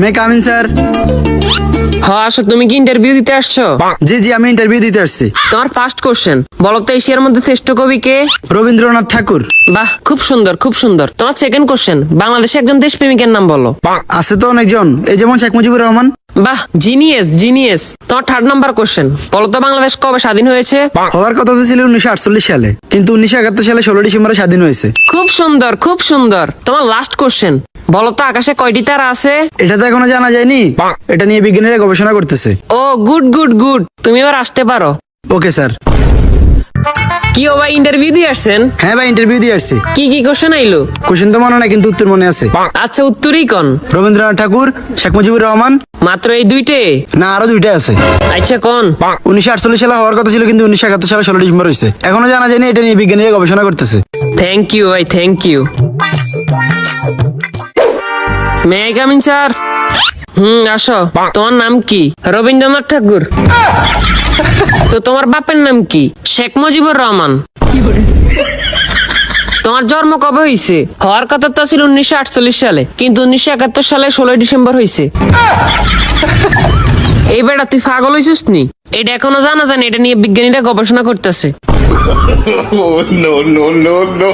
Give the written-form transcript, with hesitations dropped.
মে come in sir. হ্যাঁ আসো, তুমি কি ইন্টারভিউ দিতে আসছো? জি জি, আমি ইন্টারভিউ দিতে আসছি। তোমার ফার্স্ট কোশ্চেন বলো তো, এশিয়ার মধ্যে শ্রেষ্ঠ কবি কে? রবীন্দ্রনাথ ঠাকুর। বাহ, খুব সুন্দর খুব সুন্দর। তোমার সেকেন্ড কোশ্চেন, বাংলাদেশে একজন দেশপ্রেমিকের নাম বলো। আছে তো অনেকজন, এই যেমন শেখ মুজিবুর রহমান। বাহ, জিনিয়াস জিনিয়াস। তোমার থার্ড নাম্বার কোশ্চেন, বলো তো বাংলাদেশ কবে স্বাধীন হয়েছে? হওয়ার কথা তো ছিল 1948 সালে, কিন্তু 1971 সালে 16 ডিসেম্বরে স্বাধীন হয়েছে। খুব সুন্দর খুব সুন্দর। তোমার লাস্ট কোশ্চেন, বলো তো আকাশে কয়টি তারা আছে? এটা তো এখনো জানা যায়নি, এটা নিয়ে বিজ্ঞানীরা গবেষণা করতেছে। ও গুড গুড গুড, তুমি এবার আসতে পারো। Okay sir. কি ও ভাই, ইন্টারভিউ দিয়ে আসছেন? হ্যাঁ ভাই, ইন্টারভিউ দিয়ে আসছি। কি কি কোশ্চেন আইলো? কোশ্চেন তো মনে নাই, কিন্তু উত্তর মনে আছে। আচ্ছা, উত্তরই কোন? রবীন্দ্রনাথ ঠাকুর, শেখ মুজিবুর রহমান। মাত্র এই দুইটে? না, আরো দুইটা আছে। আচ্ছা কোন? 1948 সালে হওয়ার কথা ছিল, কিন্তু 1971 সালে 16 ডিসেম্বর হয়েছে। এখনো জানা যায়নি, এটা নিয়ে বিজ্ঞানীরা গবেষণা করতেছে। থ্যাংক ইউ ভাই, thank you. May I coming sir? আসো। তোমার নাম কি? রবীন্দ্রনাথ ঠাকুর। তো তোমার বাপের নাম কি? শেখ মুজিবুর রহমান। তোমার জন্ম কবে হয়েছে? হওয়ার কথা তো ছিল 1948 সালে, কিন্তু 1971 সালে 16 ডিসেম্বর হয়েছে। এই বেটা, তুই পাগল হয়েছিস নি? এটা এখনো জানা যায় না, এটা নিয়ে বিজ্ঞানীরা গবেষণা করতেছে। Oh, no, no, no, no.